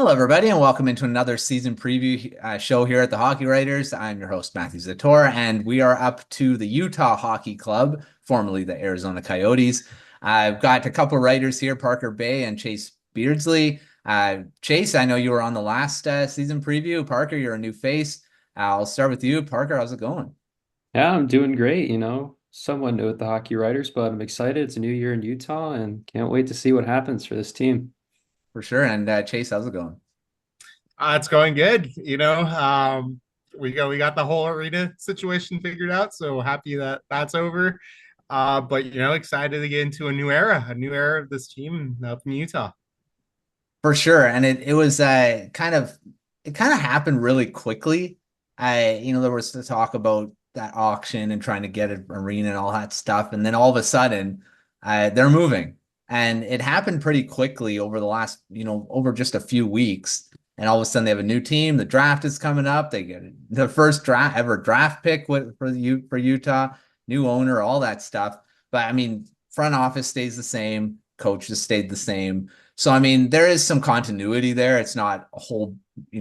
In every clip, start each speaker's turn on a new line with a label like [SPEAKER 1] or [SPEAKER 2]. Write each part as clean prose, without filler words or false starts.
[SPEAKER 1] Hello, everybody, and welcome into another season preview show here at the Hockey Writers. I'm your host, Matthew Zator, and we are up to the Utah Hockey Club, formerly the Arizona Coyotes. I've got a couple of writers here, Parker Bay and Chase Beardsley. Chase, I know you were on the last season preview. Parker, you're a new face. I'll start with you. Parker, how's it going?
[SPEAKER 2] Yeah, I'm doing great, somewhat new with the Hockey Writers, but I'm excited. It's a new year in Utah and can't wait to see what happens for this team.
[SPEAKER 1] For sure. And Chase, how's it going?
[SPEAKER 3] It's going good. We got the whole arena situation figured out, so happy that that's over. But excited to get into a new era of this team up in Utah.
[SPEAKER 1] For sure. And it was it kind of happened really quickly. There was the talk about that auction and trying to get an arena and all that stuff. And then all of a sudden, they're moving. And it happened pretty quickly over the last, over just a few weeks. And all of a sudden they have a new team. The draft is coming up. They get the first draft pick for Utah, new owner, all that stuff. But I mean, front office stays the same, coaches stayed the same. So, I mean, there is some continuity there. It's not a whole, they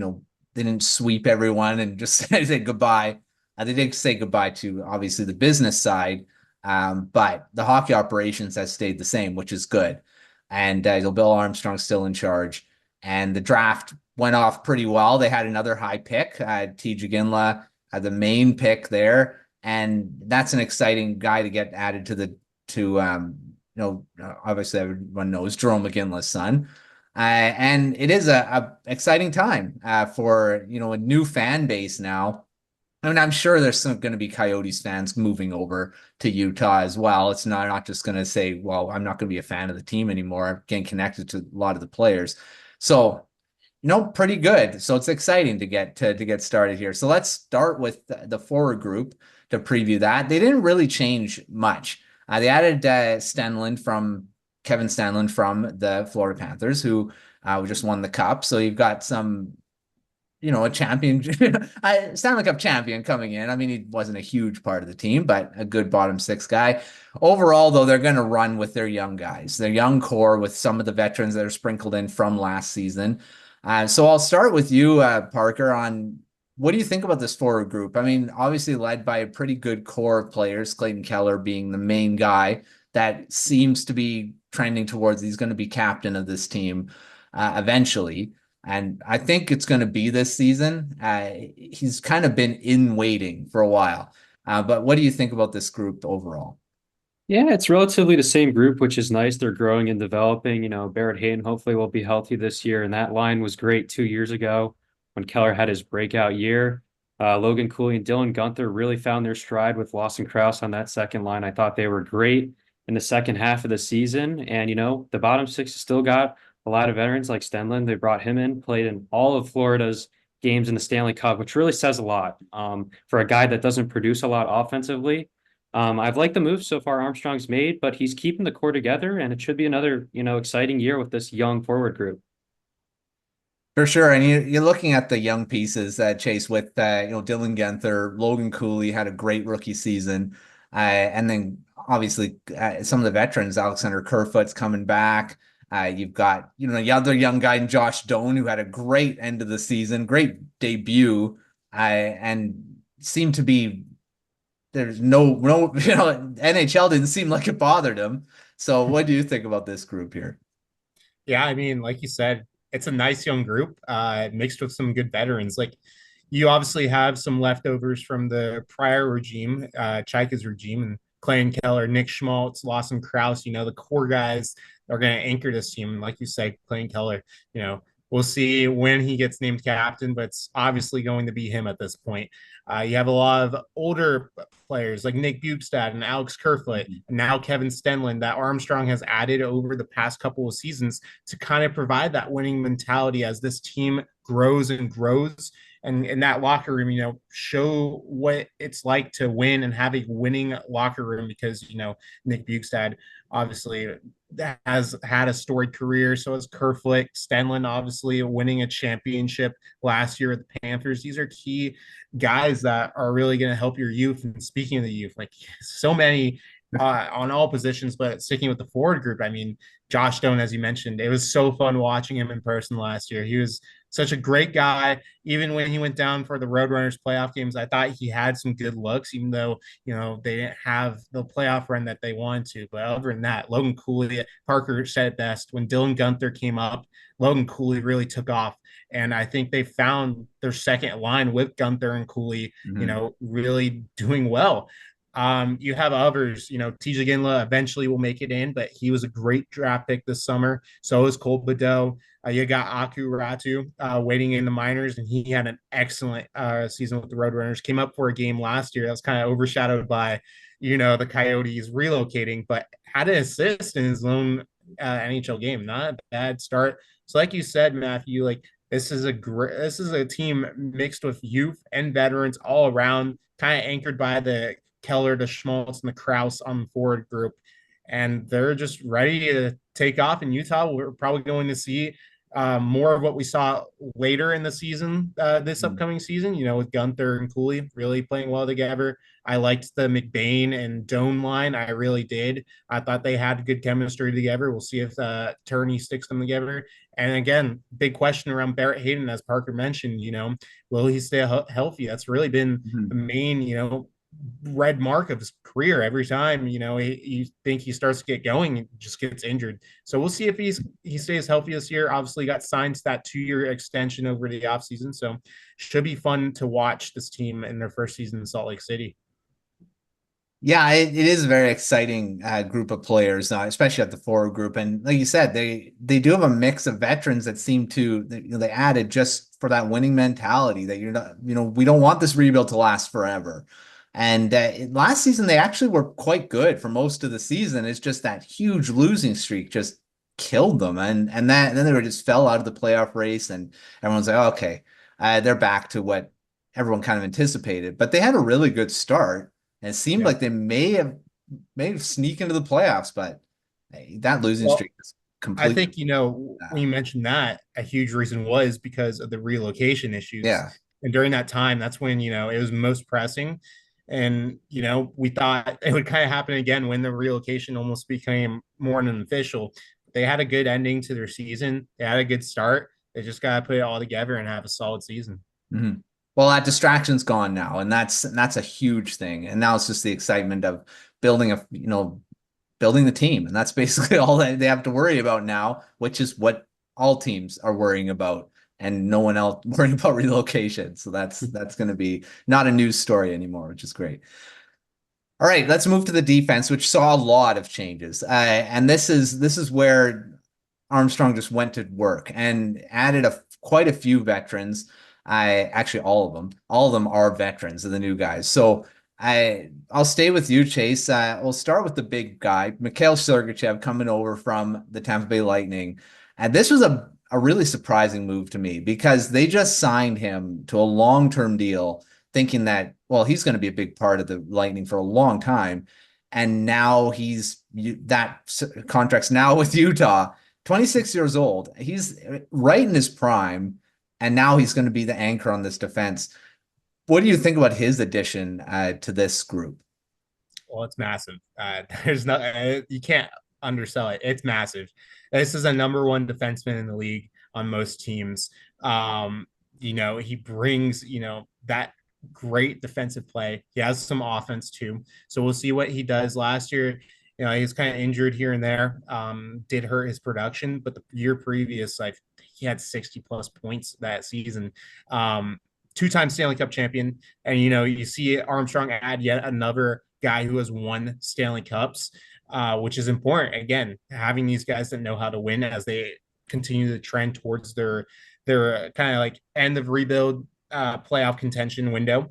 [SPEAKER 1] didn't sweep everyone and just say goodbye. They did say goodbye to obviously the business side, but the hockey operations has stayed the same, which is good. And Bill Armstrong's still in charge. And the draft went off pretty well. They had another high pick. T. Ginla had the main pick there. And that's an exciting guy to get added to obviously everyone knows Jerome McGinley's son. And it is a exciting time for, a new fan base now. I mean, I'm sure there's going to be Coyotes fans moving over to Utah as well. It's not just going to say, well, I'm not going to be a fan of the team anymore. I'm getting connected to a lot of the players. So, pretty good. So it's exciting to get started here. So let's start with the forward group to preview that. They didn't really change much. They added Kevin Stenlund from the Florida Panthers, who just won the cup. So you've got some, a champion, Stanley Cup champion coming in. I mean, he wasn't a huge part of the team, but a good bottom six guy. Overall, though, they're going to run with their young guys, their young core with some of the veterans that are sprinkled in from last season. So I'll start with you, Parker, on what do you think about this forward group? I mean, obviously led by a pretty good core of players, Clayton Keller being the main guy that seems to be trending towards he's going to be captain of this team eventually. And I think it's going to be this season. He's kind of been in waiting for a while. But what do you think about this group overall?
[SPEAKER 2] Yeah, it's relatively the same group, which is nice. They're growing and developing. Barrett Hayton hopefully will be healthy this year, and that line was great 2 years ago when Keller had his breakout year. Logan Cooley and Dylan Gunther really found their stride with Lawson Krause on that second line. I thought they were great in the second half of the season. And, the bottom six has still got a lot of veterans like Stenlund. They brought him in, played in all of Florida's games in the Stanley Cup, which really says a lot for a guy that doesn't produce a lot offensively. I've liked the move so far Armstrong's made, but he's keeping the core together, and it should be another, exciting year with this young forward group.
[SPEAKER 1] For sure. And you're looking at the young pieces, Chase, with, Dylan Guenther, Logan Cooley had a great rookie season. And then obviously some of the veterans, Alexander Kerfoot's coming back. You've got, the other young guy in Josh Doan, who had a great end of the season, great debut, and seemed to be, there's no, NHL didn't seem like it bothered him. So what do you think about this group here?
[SPEAKER 3] Yeah, I mean, like you said, it's a nice young group, mixed with some good veterans. Like you obviously have some leftovers from the prior regime, Chaika's regime, and Clay and Keller, Nick Schmaltz, Lawson Krause, the core guys are going to anchor this team. Like you said, Clay and Keller, we'll see when he gets named captain, but it's obviously going to be him at this point. You have a lot of older players like Nick Bukestad and Alex Kerfoot, and now Kevin Stenlund that Armstrong has added over the past couple of seasons to kind of provide that winning mentality as this team grows and grows. And in that locker room, show what it's like to win and have a winning locker room because, Nick Bukestad obviously has had a storied career. So has Kerfoot, Stenlund, obviously winning a championship last year with the Panthers. These are key guys that are really going to help your youth. And speaking of the youth, like so many on all positions, but sticking with the forward group, I mean, Josh Stone, as you mentioned, it was so fun watching him in person last year. He was such a great guy. Even when he went down for the Roadrunners playoff games, I thought he had some good looks, even though, they didn't have the playoff run that they wanted to. But other than that, Logan Cooley, Parker said it best. When Dylan Gunther came up, Logan Cooley really took off. And I think they found their second line with Gunther and Cooley, really doing well. You have others, TJ Ginla eventually will make it in, but he was a great draft pick this summer. So is Cole Bedeau. You got Aku Ratu waiting in the minors, and he had an excellent season with the Roadrunners. Came up for a game last year that was kind of overshadowed by, the Coyotes relocating, but had an assist in his own NHL game. Not a bad start. So, like you said, Matthew, like this is a team mixed with youth and veterans all around, kind of anchored by the Keller, the Schmaltz, and the Kraus on the forward group. And they're just ready to take off in Utah. We're probably going to see more of what we saw later in the season, this upcoming season, with Gunther and Cooley really playing well together. I liked the McBain and Doan line. I really did. I thought they had good chemistry together. We'll see if Turney sticks them together. And again, big question around Barrett Hayton, as Parker mentioned, will he stay healthy? That's really been the main, red mark of his career. Every time you think he starts to get going, he just gets injured. So we'll see if he stays healthy this year. Obviously got signed to that 2-year extension over the offseason, so should be fun to watch this team in their first season in Salt Lake City.
[SPEAKER 1] Yeah, it is a very exciting group of players, especially at the forward group. And like you said, they do have a mix of veterans that seem to they added just for that winning mentality that you're not we don't want this rebuild to last forever. And last season they actually were quite good for most of the season. It's just that huge losing streak just killed them, and then they were just fell out of the playoff race, and everyone's like, oh, okay, they're back to what everyone kind of anticipated. But they had a really good start. And it seemed like they may have sneak into the playoffs, but that losing streak is completely.
[SPEAKER 3] I think, when you mentioned that, a huge reason was because of the relocation issues.
[SPEAKER 1] Yeah.
[SPEAKER 3] And during that time, that's when, it was most pressing. And, we thought it would kind of happen again when the relocation almost became more than official. They had a good ending to their season. They had a good start. They just got to put it all together and have a solid season.
[SPEAKER 1] Mm-hmm. Well, that distraction's gone now, and that's a huge thing. And now it's just the excitement of building building the team, and that's basically all that they have to worry about now, which is what all teams are worrying about, and no one else worrying about relocation. So that's going to be not a news story anymore, which is great. All right, let's move to the defense, which saw a lot of changes, and this is where Armstrong just went to work and added quite a few veterans. Actually all of them are veterans of the new guys. So I'll stay with you, Chase. We'll start with the big guy, Mikhail Sergachev, coming over from the Tampa Bay Lightning. And this was a really surprising move to me because they just signed him to a long-term deal, thinking that, well, he's going to be a big part of the Lightning for a long time. And now that contract's now with Utah, 26 years old. He's right in his prime. And now he's going to be the anchor on this defense. What do you think about his addition to this group?
[SPEAKER 3] Well, it's massive. There's no, you can't undersell it. It's massive. This is a number one defenseman in the league on most teams. He brings, that great defensive play. He has some offense too. So we'll see what he does. Last year, he's kind of injured here and there, did hurt his production, but the year previous, he had 60 plus points that season. Two-time Stanley Cup champion. And, you see Armstrong add yet another guy who has won Stanley Cups, which is important. Again, having these guys that know how to win as they continue to trend towards their kind of end of rebuild playoff contention window.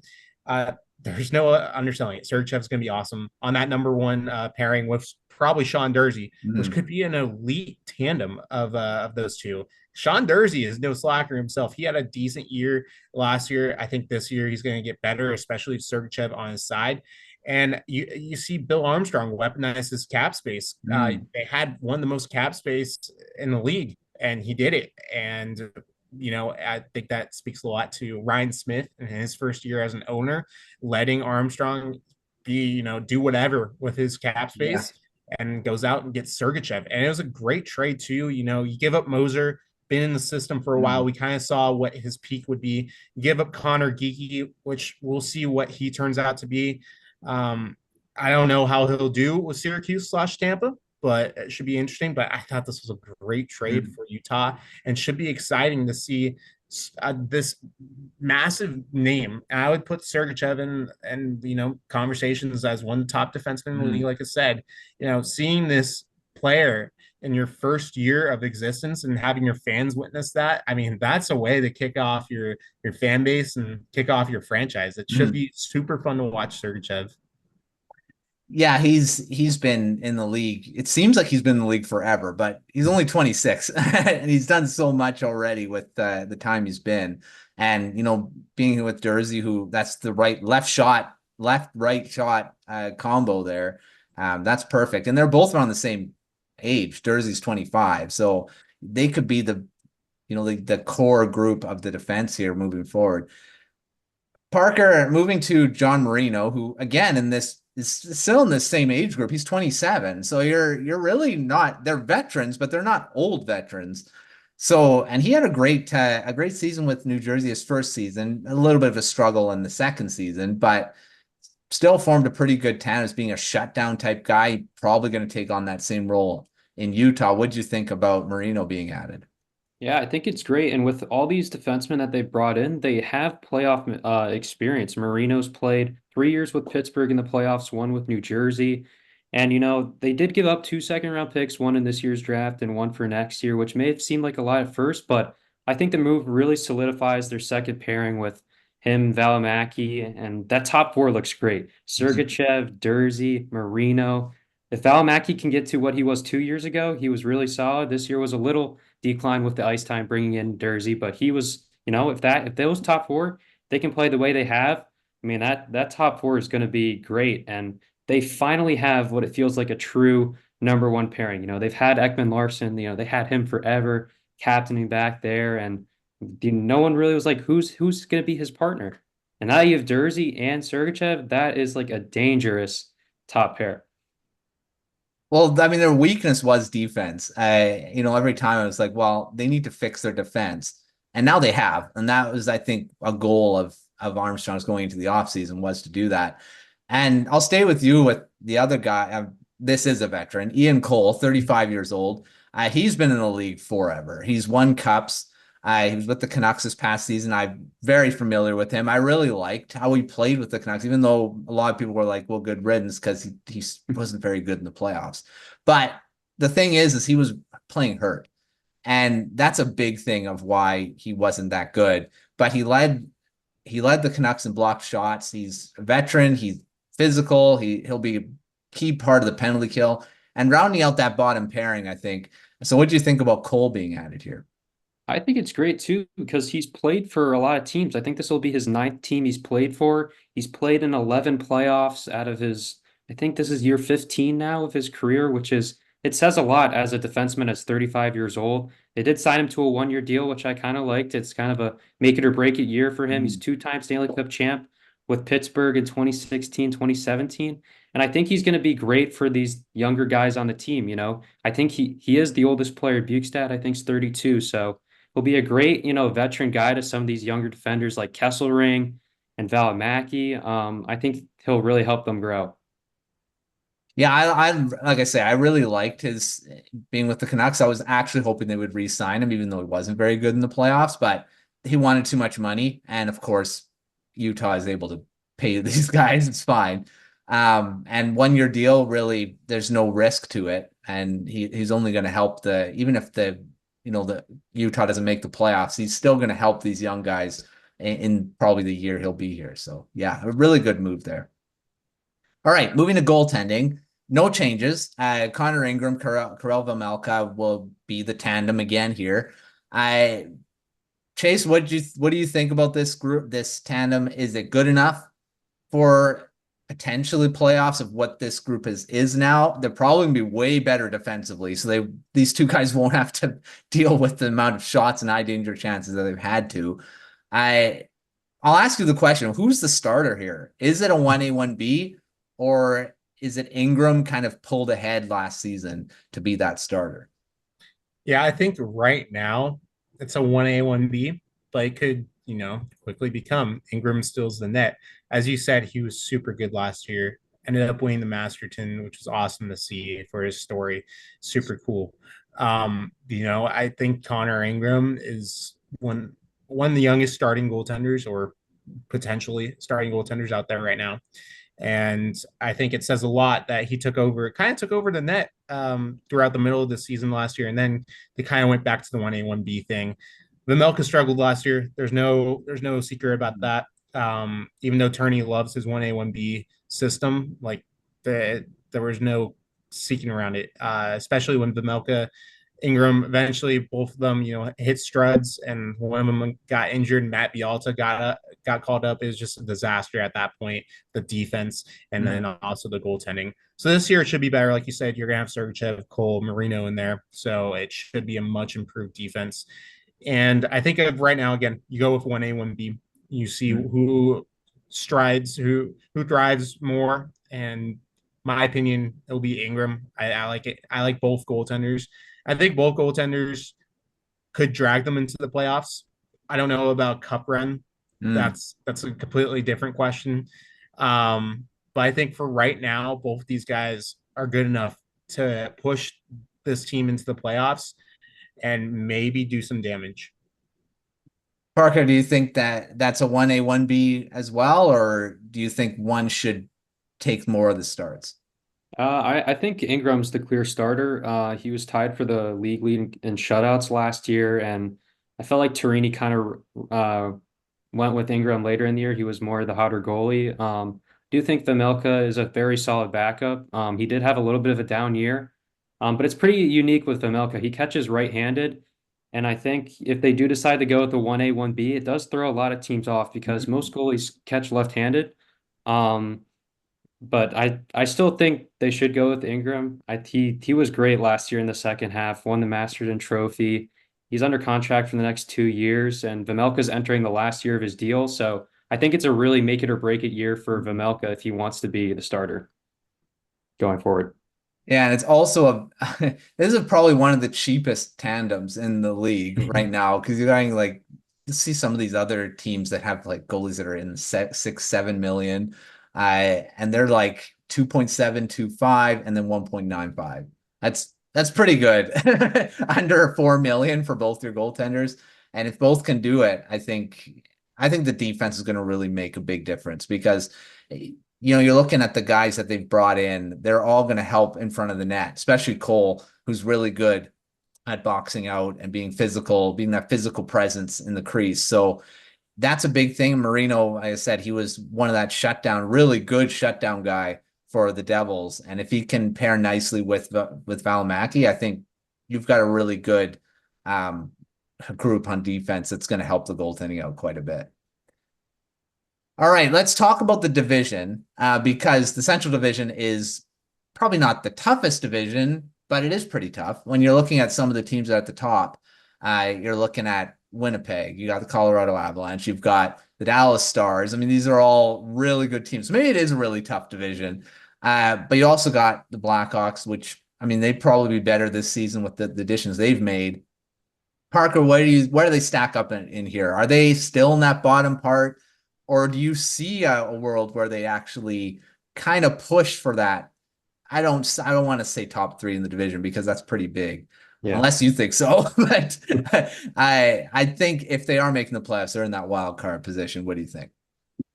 [SPEAKER 3] There's no underselling it. Sergachev's going to be awesome on that number one pairing with probably Sean Durzi, which could be an elite tandem of those two. Sean Durzi is no slacker himself. He had a decent year last year. I think this year he's going to get better, especially with Sergachev on his side. And you see Bill Armstrong weaponize his cap space. They had one of the most cap space in the league, and he did it. And I think that speaks a lot to Ryan Smith in his first year as an owner, letting Armstrong do whatever with his cap
[SPEAKER 1] Yeah.
[SPEAKER 3] space and goes out and gets Sergachev. And it was a great trade too. You give up Moser, been in the system for a while.
[SPEAKER 1] Mm.
[SPEAKER 3] We kind of saw what his peak would be. You give up Connor Geeky, which we'll see what he turns out to be. I don't know how he'll do with Syracuse/Tampa, but it should be interesting. But I thought this was a great trade
[SPEAKER 1] Mm.
[SPEAKER 3] for Utah and should be exciting to see this massive name. And I would put Sergachev and conversations as one of the top defensemen in the league.
[SPEAKER 1] Mm.
[SPEAKER 3] Like I said, seeing this player in your first year of existence and having your fans witness that, I mean, that's a way to kick off your fan base and kick off your franchise. It should
[SPEAKER 1] Mm.
[SPEAKER 3] be super fun to watch Sergachev.
[SPEAKER 1] Yeah, he's been in the league. It seems like he's been in the league forever, but he's only 26 and he's done so much already with the time he's been. And being with Jersey, who that's the left right shot combo there. That's perfect. And they're both around the same age. Jersey's 25, so they could be the core group of the defense here moving forward. Parker, moving to John Marino, who again in this is still in the same age group. He's 27. So you're really not, they're veterans, but they're not old veterans. So, and he had a great season with New Jersey, his first season, a little bit of a struggle in the second season, but still formed a pretty good tandem as being a shutdown type guy, probably going to take on that same role in Utah. What'd you think about Marino being added?
[SPEAKER 2] Yeah, I think it's great. And with all these defensemen that they've brought in, they have playoff experience. Marino's played 3 years with Pittsburgh in the playoffs, one with New Jersey. And, they did give up 2 second-round picks, one in this year's draft and one for next year, which may have seemed like a lot at first, but I think the move really solidifies their second pairing with him, Valimaki, and that top four looks great. Sergachev, Dursey, Marino. If Valimaki can get to what he was 2 years ago, he was really solid. This year was a little decline with the ice time bringing in Dursey, but he was, if those top four they can play the way they have, I mean that top four is going to be great, and they finally have what it feels like a true number one pairing. They've had Ekman Larson, they had him forever captaining back there, and no one really was like who's going to be his partner. And now you have Dursey and Sergachev. That is like a dangerous top pair.
[SPEAKER 1] Well, I mean, their weakness was defense. Every time I was like, well, they need to fix their defense. And now they have. And that was, I think, a goal of Armstrong's going into the offseason was to do that. And I'll stay with you with the other guy. This is a veteran, Ian Cole, 35 years old. He's been in the league forever. He's won cups. He was with the Canucks this past season. I'm very familiar with him. I really liked how he played with the Canucks, even though a lot of people were like, well, good riddance, because he wasn't very good in the playoffs. But the thing is he was playing hurt. And that's a big thing of why he wasn't that good. But he led the Canucks in blocked shots. He's a veteran. He's physical. He'll be a key part of the penalty kill. And rounding out that bottom pairing, I think. So what do you think about Cole being added here?
[SPEAKER 2] I think it's great too because he's played for a lot of teams. I think this will be his ninth team he's played for. He's played in 11 playoffs out of his, I think this is year 15 now of his career, which is, it says a lot as a defenseman that's 35 years old. They did sign him to a 1 year deal, which I kind of liked. It's kind of a make it or break it year for him. He's two-time Stanley Cup champ with Pittsburgh in 2016, 2017. And I think he's going to be great for these younger guys on the team. I think he is the oldest player. Bukestad, I think, is 32. So he'll be a great, veteran guy to some of these younger defenders like Kesselring and Valimaki. I think he'll really help them grow.
[SPEAKER 1] Yeah, I like I say, I really liked his being with the Canucks. I was actually hoping they would re-sign him, even though he wasn't very good in the playoffs, but he wanted too much money. And of course, Utah is able to pay these guys. It's fine. And 1 year deal, really, there's no risk to it. And he's only going to help even if the Utah doesn't make the playoffs, he's still going to help these young guys in probably the year he'll be here. So yeah, a really good move there. All right, moving to goaltending. No changes. Connor Ingram, Karel Vejmelka will be the tandem again here. Chase, what do you think about this group, this tandem? Is it good enough for potentially playoffs of what this group is now? They're probably gonna be way better defensively, so these two guys won't have to deal with the amount of shots and high danger chances that they've had to. I'll ask you the question: who's the starter here? Is it a 1A, 1B? or is it Ingram kind of pulled ahead last season to be that starter?
[SPEAKER 3] Yeah, I think right now it's a 1A, 1B, but it could, quickly become Ingram steals the net. As you said, he was super good last year. Ended up winning the Masterton, which was awesome to see for his story. Super cool. I think Connor Ingram is one of the youngest starting goaltenders or potentially starting goaltenders out there right now. And I think it says a lot that he kind of took over the net throughout the middle of the season last year. And then they kind of went back to the 1A, 1B thing. Vejmelka struggled last year. There's no secret about that. Even though Turney loves his 1A, 1B system, like there was no seeking around it, especially when Vejmelka Ingram eventually both of them, hit struds, and one of them got injured. Matt Bialta got called up. It was just a disaster at that point. The defense and then also the goaltending. So this year it should be better. Like you said, you're gonna have Sergachev, Cole, Marino in there, so it should be a much improved defense. And I think of right now, again, you go with 1A, 1B. You see who strides, who thrives more. And my opinion, it'll be Ingram. I like it. I like both goaltenders. I think both goaltenders could drag them into the playoffs. I don't know about cup run. That's a completely different question. But I think for right now, both these guys are good enough to push this team into the playoffs and maybe do some damage.
[SPEAKER 1] Parker, do you think that that's a 1A, 1B as well, or do you think one should take more of the starts?
[SPEAKER 2] I think Ingram's the clear starter. He was tied for the league lead in shutouts last year, and I felt like Torini kind of went with Ingram later in the year. He was more the hotter goalie. Do you think Vejmelka is a very solid backup? He did have a little bit of a down year, but it's pretty unique with Vejmelka. He catches right-handed, and I think if they do decide to go with the 1A, 1B, it does throw a lot of teams off because most goalies catch left-handed. But I still think they should go with Ingram. He was great last year in the second half, won the Masterton Trophy. He's under contract for the next 2 years, and Vejmelka's entering the last year of his deal. So I think it's a really make it or break it year for Vejmelka if he wants to be the starter going forward.
[SPEAKER 1] Yeah, and it's also this is probably one of the cheapest tandems in the league right now because you're going like to see some of these other teams that have like goalies that are in the 6, 7 million, and they're like 2.725 and then 1.95. That's pretty good. Under 4 million for both your goaltenders. And if both can do it, I think the defense is going to really make a big difference because you're looking at the guys that they've brought in. They're all going to help in front of the net, especially Cole, who's really good at boxing out and being physical, being that physical presence in the crease. So that's a big thing. Marino, like I said, he was one of that shutdown, really good shutdown guy for the Devils. And if he can pair nicely with Vejmelka, I think you've got a really good group on defense that's going to help the goaltending out quite a bit. All right, let's talk about the division because the Central Division is probably not the toughest division, but it is pretty tough. When you're looking at some of the teams that are at the top, you're looking at Winnipeg, you got the Colorado Avalanche, you've got the Dallas Stars. I mean, these are all really good teams. So maybe it is a really tough division. But you also got the Blackhawks, which, I mean, they'd probably be better this season with the additions they've made. Parker, where do they stack up in here? Are they still in that bottom part? Or do you see a world where they actually kind of push for that? I don't want to say top three in the division because that's pretty big, unless you think so. But I think if they are making the playoffs, they're in that wild card position. What do you think?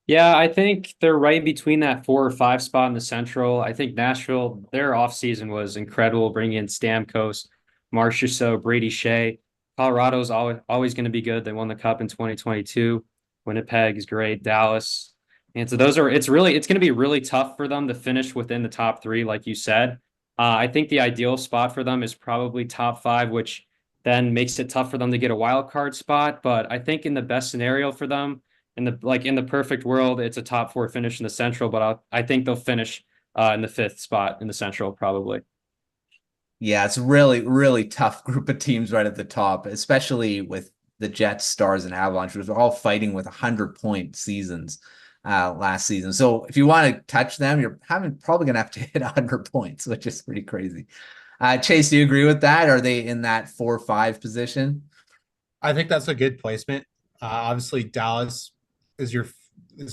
[SPEAKER 2] Yeah, I think they're right between that 4 or 5 spot in the Central. I think Nashville, their offseason was incredible, bringing in Stamkos, Marchessault, Brady Shea. Colorado's always going to be good. They won the Cup in 2022. Winnipeg is great. Dallas. And so it's going to be really tough for them to finish within the top 3, like you said. I think the ideal spot for them is probably top 5, which then makes it tough for them to get a wild card spot. But I think in the best scenario for them, in the perfect world, it's a top 4 finish in the Central, but I think they'll finish in the 5th spot in the Central, probably.
[SPEAKER 1] Yeah, it's a really, really tough group of teams right at the top, especially with the Jets, Stars, and Avalanche, which are all fighting with 100-point seasons. last season. So if you want to touch them, you're probably going to have to hit 100 points, which is pretty crazy. Chase, do you agree with that? Are they in that 4-5 position?
[SPEAKER 3] I think that's a good placement. Obviously, Dallas is your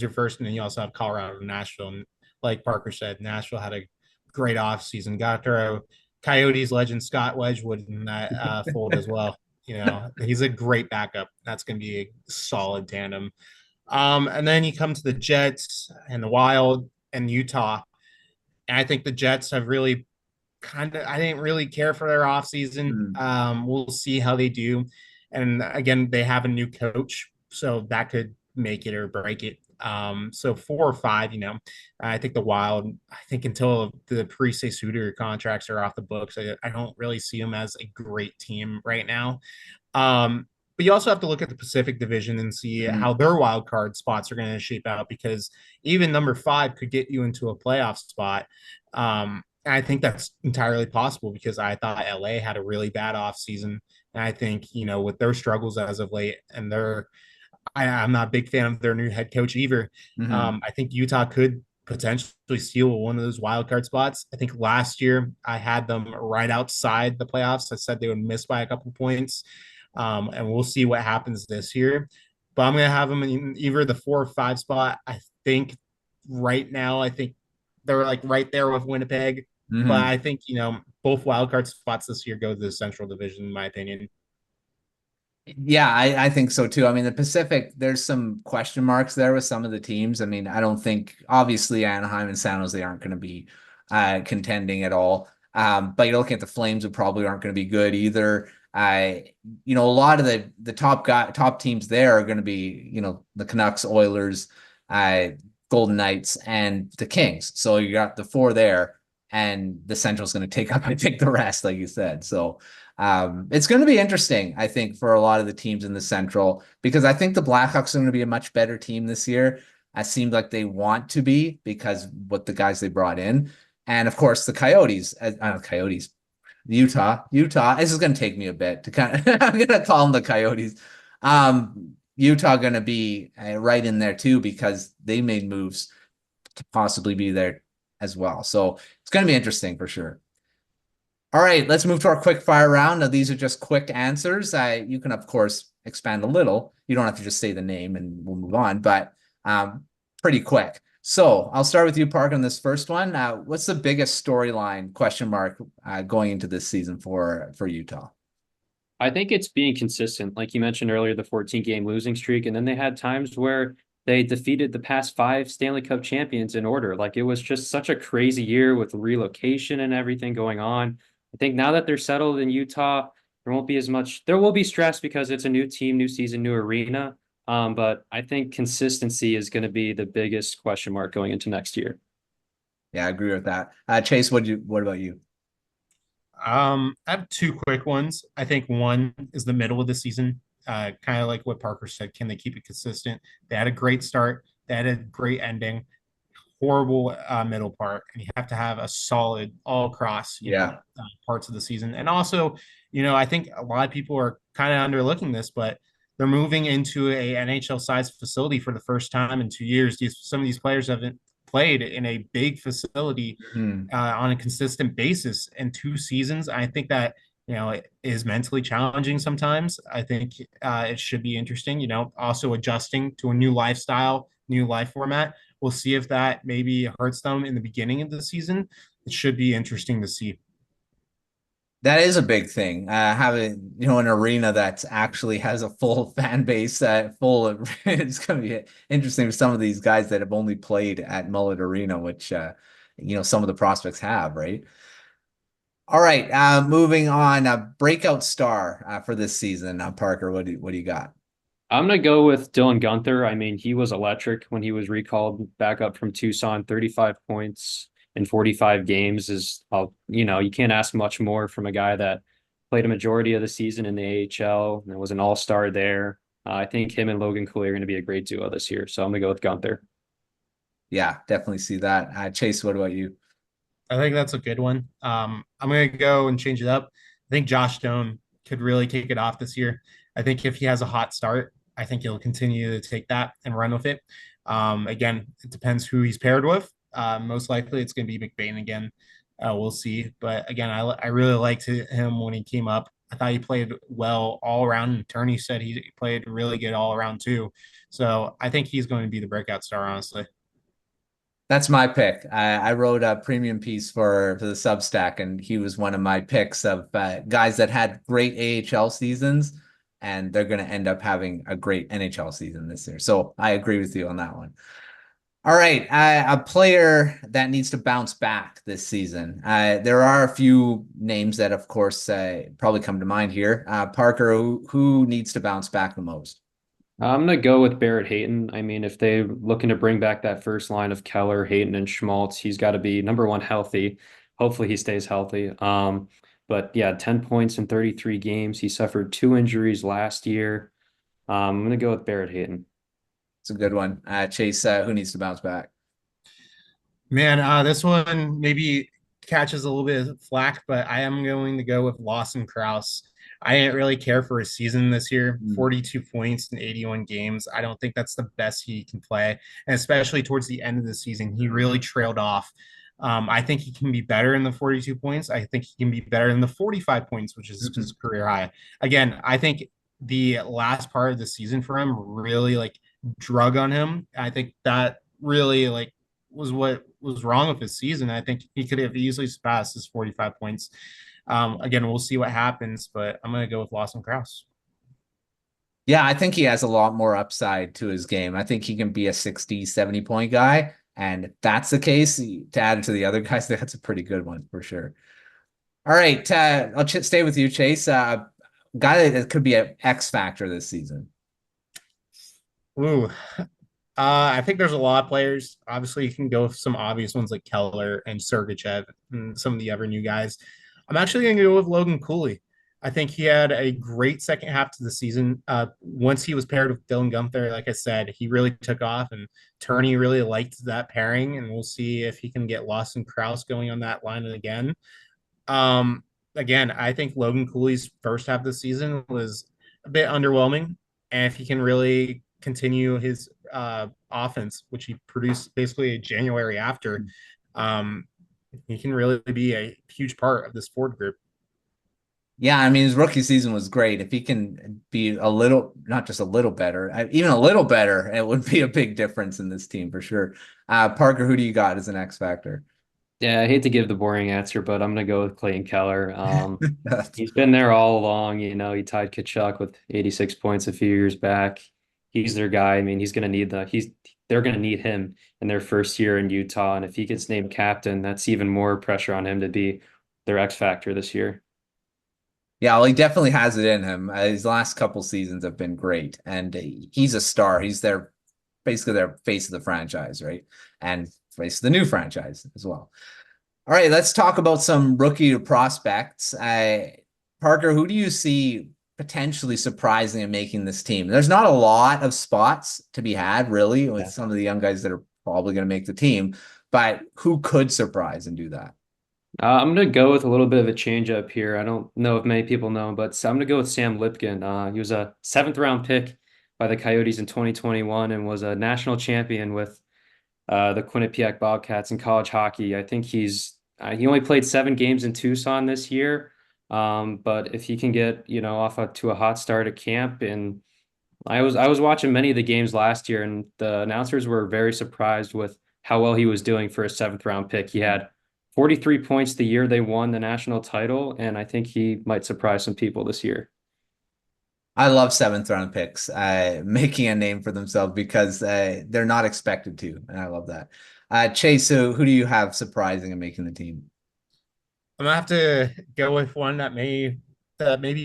[SPEAKER 3] first, and then you also have Colorado and Nashville. And like Parker said, Nashville had a great offseason. Got to throw Coyotes legend Scott Wedgwood in that fold as well. You know, he's a great backup. That's going to be a solid tandem. And then you come to the Jets and the Wild and Utah. And I think the Jets have really I didn't really care for their offseason.
[SPEAKER 1] Mm.
[SPEAKER 3] We'll see how they do. And again, they have a new coach, so that could make it or break it. So 4 or 5, I think the Wild, I think until the Zator contracts are off the books, I don't really see them as a great team right now. But you also have to look at the Pacific Division and see how their wild card spots are going to shape out, because even number 5 could get you into a playoff spot. I think that's entirely possible because I thought LA had a really bad offseason. And I think, with their struggles as of late, and I'm not a big fan of their new head coach either.
[SPEAKER 1] Mm-hmm.
[SPEAKER 3] I think Utah could potentially steal one of those wild card spots. I think last year I had them right outside the playoffs. I said they would miss by a couple points. And we'll see what happens this year. But I'm going to have them in either the 4 or 5 spot. I think right now, I think they're like right there with Winnipeg. But
[SPEAKER 1] Mm-hmm.
[SPEAKER 3] I think, both wildcard spots this year go to the Central Division, in my opinion.
[SPEAKER 1] Yeah, I think so too. I mean, the Pacific, there's some question marks there with some of the teams. I mean, I don't think obviously Anaheim and San Jose aren't going to be contending at all. But you're looking at the Flames, who probably aren't going to be good either. A lot of the top teams there are going to be, the Canucks, Oilers, Golden Knights, and the Kings. So you got the 4 there, and the Central's going to take up, I think, the rest, like you said. So it's going to be interesting, I think, for a lot of the teams in the Central, because I think the Blackhawks are going to be a much better team this year. It seems like they want to be because what the guys they brought in. And of course, the Coyotes, Utah. This is going to take me a bit to I'm going to call them the Coyotes. Utah going to be right in there too, because they made moves to possibly be there as well. So it's going to be interesting for sure. All right, let's move to our quick fire round. Now, these are just quick answers. You can, of course, expand a little. You don't have to just say the name and we'll move on, but pretty quick. So I'll start with you, Park, on this first one. What's the biggest storyline question mark going into this season for Utah?
[SPEAKER 2] I think it's being consistent. Like you mentioned earlier, the 14-game losing streak, and then they had times where they defeated the past 5 Stanley Cup champions in order. Like, it was just such a crazy year with relocation and everything going on. I think now that they're settled in Utah, there won't be as much. There will be stress because it's a new team, new season, new arena. But I think consistency is going to be the biggest question mark going into next year.
[SPEAKER 1] Yeah, I agree with that. Chase, what about you?
[SPEAKER 3] I have 2 quick ones. I think one is the middle of the season. Kind of like what Parker said. Can they keep it consistent? They had a great start. They had a great ending. Horrible middle part, and you have to have a solid all across, parts of the season. And also, I think a lot of people are kind of underlooking this, but they're moving into a NHL sized facility for the first time in 2 years. Some of these players haven't played in a big facility on a consistent basis in 2 seasons. I think that it is mentally challenging sometimes. I think it should be interesting. Also adjusting to a new lifestyle, new life format. We'll see if that maybe hurts them in the beginning of the season. It should be interesting to see.
[SPEAKER 1] That is a big thing. Having an arena that actually has a full fan base, full of it's going to be interesting for some of these guys that have only played at Mullet Arena, which some of the prospects have, right? All right, moving on. Breakout star for this season. Parker, what do you got?
[SPEAKER 2] I'm going to go with Dylan Guenther. I mean, he was electric when he was recalled back up from Tucson. 35 points in 45 games is, you can't ask much more from a guy that played a majority of the season in the AHL and was an all-star there. I think him and Logan Cooley are going to be a great duo this year. So I'm going to go with Guenther.
[SPEAKER 1] Yeah, definitely see that. Chase, what about you?
[SPEAKER 3] I think that's a good one. I'm going to go and change it up. I think Josh Stone could really kick it off this year. I think if he has a hot start, I think he'll continue to take that and run with it. Again, it depends who he's paired with. Most likely it's going to be McBain again. We'll see. But again, I really liked him when he came up. I thought he played well all around. And Turney said he played really good all around too. So I think he's going to be the breakout star, honestly.
[SPEAKER 1] That's my pick. I wrote a premium piece for the Substack, and he was one of my picks of guys that had great AHL seasons, and they're going to end up having a great NHL season this year. So I agree with you on that one. All right, a player that needs to bounce back this season. There are a few names that, of course, probably come to mind here. Parker, who needs to bounce back the most?
[SPEAKER 2] I'm gonna go with Barrett Hayton. I mean, if they're looking to bring back that first line of Keller, Hayton, and Schmaltz, he's got to be number one healthy. Hopefully, he stays healthy. But yeah, 10 points in 33 games. He suffered 2 injuries last year. I'm gonna go with Barrett Hayton.
[SPEAKER 1] It's a good one. Chase, who needs to bounce back?
[SPEAKER 3] Man, this one maybe catches a little bit of flack, but I am going to go with Lawson Krause. I didn't really care for his season this year.
[SPEAKER 1] Mm.
[SPEAKER 3] 42 points in 81 games. I don't think that's the best he can play. And especially towards the end of the season, he really trailed off. I think he can be better in the 42 points. I think he can be better in the 45 points, which is his career high. Again, I think the last part of the season for him really like drug on him. I think that really like was what was wrong with his season. I think he could have easily surpassed his 45 points. Again, we'll see what happens, but I'm going to go with Lawson Krause.
[SPEAKER 1] Yeah, I think he has a lot more upside to his game. I think he can be a 60, 70 point guy. And if that's the case, to add it to the other guys, that's a pretty good one for sure. All right. I'll stay with you, Chase. Guy that could be an X factor this season.
[SPEAKER 3] Ooh, I think there's a lot of players. Obviously, you can go with some obvious ones like Keller and Sergachev and some of the other new guys. I'm actually going to go with Logan Cooley. I think he had a great second half to the season. Once he was paired with Dylan Gunther, like I said, he really took off, and Turney really liked that pairing. And we'll see if he can get Lawson Krause going on that line again. Again, I think Logan Cooley's first half of the season was a bit underwhelming, and if he can really continue his offense, which he produced basically January after, um, he can really be a huge part of this Ford group.
[SPEAKER 1] Yeah, I mean, his rookie season was great. If he can be a little, not just a little better, even a little better, it would be a big difference in this team for sure. Parker, who do you got as an X factor?
[SPEAKER 2] Yeah, I hate to give the boring answer, but I'm gonna go with Clayton Keller. He's been there all along. You know, he tied Kachuk with 86 points a few years back. He's their guy. I mean, they're gonna need him in their first year in Utah, and if he gets named captain, that's even more pressure on him to be their X factor this year.
[SPEAKER 1] Yeah, well, he definitely has it in him. His last couple seasons have been great, and he's a star. He's basically their face of the franchise, right? And face of the new franchise as well. All right, let's talk about some rookie prospects. Parker, who do you see potentially surprising and making this team? There's not a lot of spots to be had, really, with some of the young guys that are probably going to make the team, but who could surprise and do that?
[SPEAKER 2] I'm gonna go with a little bit of a change up here. I don't know if many people know, but I'm gonna go with Sam Lipkin. He was a seventh round pick by the Coyotes in 2021 and was a national champion with the Quinnipiac Bobcats in college hockey. I think he only played 7 games in Tucson this year, but if he can get to a hot start at camp, and I was watching many of the games last year, and the announcers were very surprised with how well he was doing for a seventh round pick. He had 43 points the year they won the national title, and I think he might surprise some people this year.
[SPEAKER 1] I love seventh round picks making a name for themselves because they're not expected to, and I love that. Chase, so who do you have surprising and making the team?
[SPEAKER 3] I'm gonna have to go with one that maybe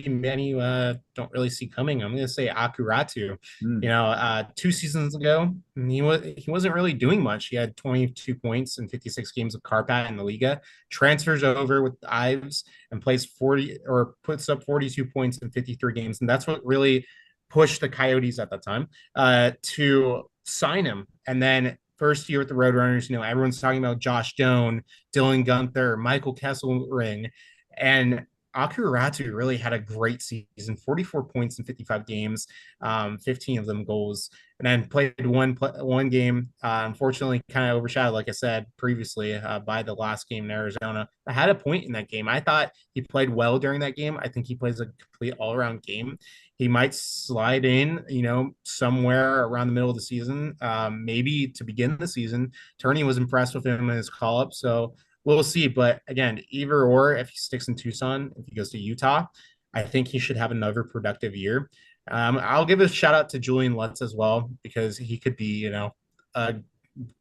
[SPEAKER 3] many don't really see coming. I'm gonna say Akuratu.
[SPEAKER 1] Hmm.
[SPEAKER 3] 2 seasons ago, he wasn't really doing much. He had 22 points in 56 games of Carpat in the Liga. Transfers over with Ives and plays 40 or puts up 42 points in 53 games, and that's what really pushed the Coyotes at that time to sign him. And then first year with the Roadrunners, everyone's talking about Josh Doan, Dylan Gunther, Michael Kesselring, and Akuratu really had a great season, 44 points in 55 games, 15 of them goals, and then played one game. Unfortunately, kind of overshadowed, like I said previously, by the last game in Arizona. I had a point in that game. I thought he played well during that game. I think he plays a complete all around game. He might slide in, somewhere around the middle of the season, maybe to begin the season. Turney was impressed with him in his call up, so we'll see. But again, either or, if he sticks in Tucson, if he goes to Utah, I think he should have another productive year. I'll give a shout out to Julian Lutz as well, because he could be, a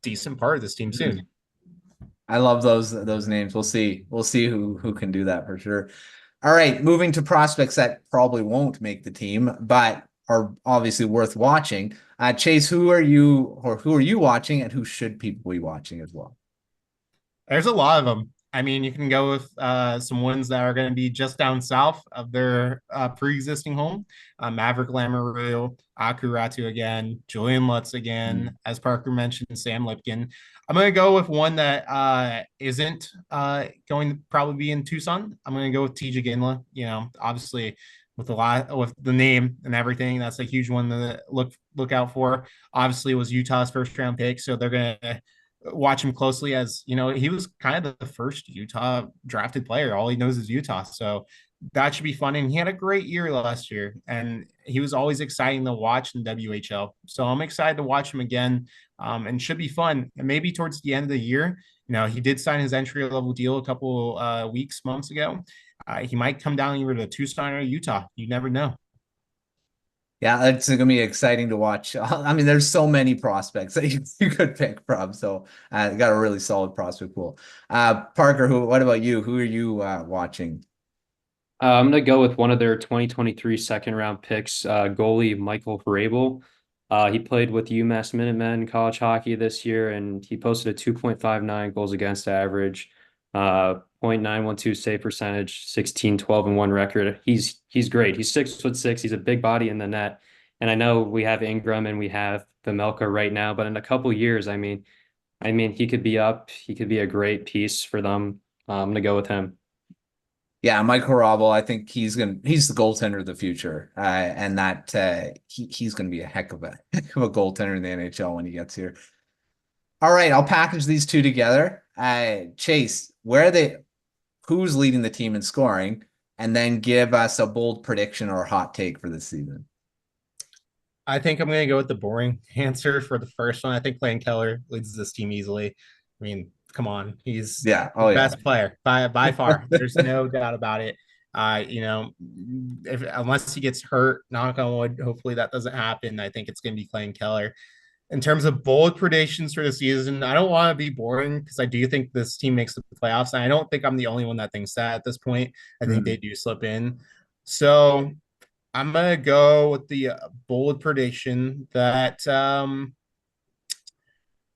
[SPEAKER 3] decent part of this team soon.
[SPEAKER 1] I love those names. We'll see. We'll see who can do that for sure. All right, moving to prospects that probably won't make the team, but are obviously worth watching. Chase, who are you watching, and who should people be watching as well?
[SPEAKER 3] There's a lot of them. I mean, you can go with some ones that are going to be just down south of their pre-existing home. Maverick Lamoureux, Akuratu again, Julian Lutz again, as Parker mentioned, Sam Lipkin. I'm going to go with one that isn't going to probably be in Tucson. I'm going to go with TJ Ginla. Obviously with the name and everything, that's a huge one to look out for. Obviously, it was Utah's first round pick, so they're going to watch him closely, as he was kind of the first Utah drafted player. All he knows is Utah, so that should be fun. And he had a great year last year, and he was always exciting to watch in WHL. So I'm excited to watch him again, and should be fun. And maybe towards the end of the year, he did sign his entry level deal a couple months ago. He might come down either to Tucson or Utah. You never know.
[SPEAKER 1] Yeah, it's going to be exciting to watch. I mean, there's so many prospects that you could pick from. So got a really solid prospect pool. Parker, what about you? Who are you watching?
[SPEAKER 2] I'm going to go with one of their 2023 second round picks, goalie Michael Vrabel. He played with UMass Minutemen in college hockey this year, and he posted a 2.59 goals against average, 0.912 save percentage, 16-12-1 record. He's great. He's 6'6". He's a big body in the net. And I know we have Ingram and we have Vejmelka right now, but in a couple years, I mean, he could be up. He could be a great piece for them. I'm gonna go with him.
[SPEAKER 1] Yeah, Mike Horrible, I think he's the goaltender of the future. And that he's gonna be a heck of a goaltender in the NHL when he gets here. All right, I'll package these two together. Chase, who's leading the team in scoring, and then give us a bold prediction or hot take for this season.
[SPEAKER 3] I think I'm going to go with the boring answer for the first one. I think Clayton Keller leads this team easily. I mean, come on, he's the best player by far. There's no doubt about it. Unless he gets hurt, knock on wood, hopefully that doesn't happen. I think it's going to be Clayton Keller. In terms of bold predictions for the season, I don't want to be boring, because I do think this team makes the playoffs. And I don't think I'm the only one that thinks that at this point. I think they do slip in. So I'm going to go with the bold prediction that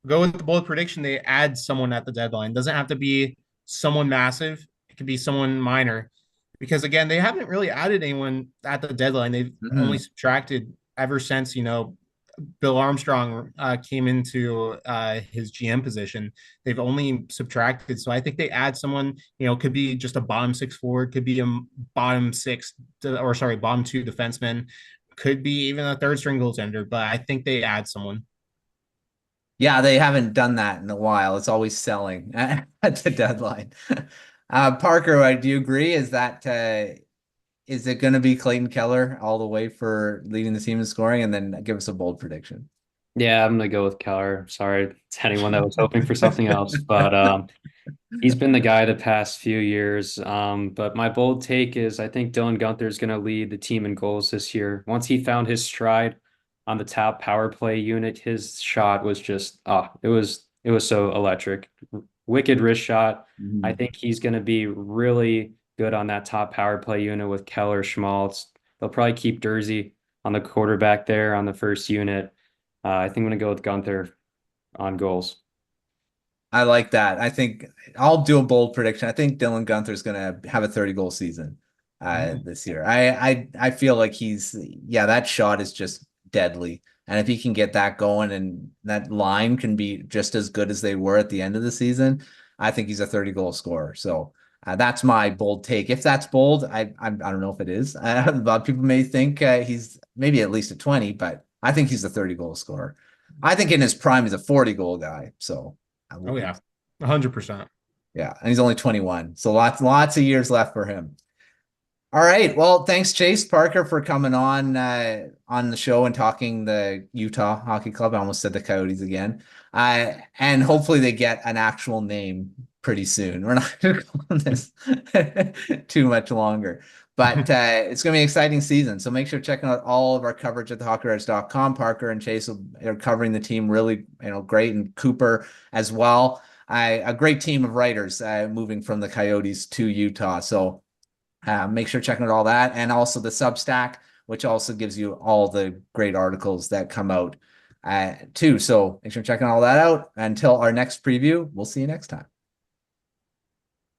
[SPEAKER 3] they add someone at the deadline. It doesn't have to be someone massive. It could be someone minor, because again, they haven't really added anyone at the deadline. They've only subtracted ever since, Bill Armstrong came into his GM position. They've only subtracted. So I think they add someone, could be just a bottom six forward, could be a bottom two defenseman, could be even a third string goaltender, but I think they add someone.
[SPEAKER 1] Yeah, they haven't done that in a while. It's always selling at the deadline. Parker, do you agree? Is it going to be Clayton Keller all the way for leading the team in scoring? And then give us a bold prediction.
[SPEAKER 2] Yeah, I'm going to go with Keller. Sorry to anyone that was hoping for something else, but he's been the guy the past few years. But my bold take is I think Dylan Guenther is going to lead the team in goals this year. Once he found his stride on the top power play unit, his shot was just, it was so electric. Wicked wrist shot. I think he's going to be really good on that top power play unit with Keller, Schmaltz. They'll probably keep Dursey on the quarterback there on the first unit. I think I'm going to go with Guenther on goals.
[SPEAKER 1] I like that. I think I'll do a bold prediction. I think Dylan Guenther is going to have a 30-goal season this year. I feel like that shot is just deadly. And if he can get that going and that line can be just as good as they were at the end of the season, I think he's a 30-goal scorer. So That's my bold take. If that's bold, I don't know if it is. A lot of people may think he's maybe at least a 20, but I think he's a 30 goal scorer. I think in his prime he's a 40 goal guy. So
[SPEAKER 3] Oh yeah, 100%.
[SPEAKER 1] yeah, and he's only 21, so lots of years left for him. All right. Well, thanks, Chase Parker, for coming on the show and talking the Utah Hockey Club. I almost said the Coyotes again. And hopefully they get an actual name pretty soon. We're not going to go on this too much longer. But it's going to be an exciting season. So make sure to check out all of our coverage at thehockeywriters.com. Parker and Chase are covering the team really, great, and Cooper as well. A great team of writers moving from the Coyotes to Utah. So make sure to check out all that, and also the Substack, which also gives you all the great articles that come out too. So make sure to check all that out. Until our next preview, we'll see you next time.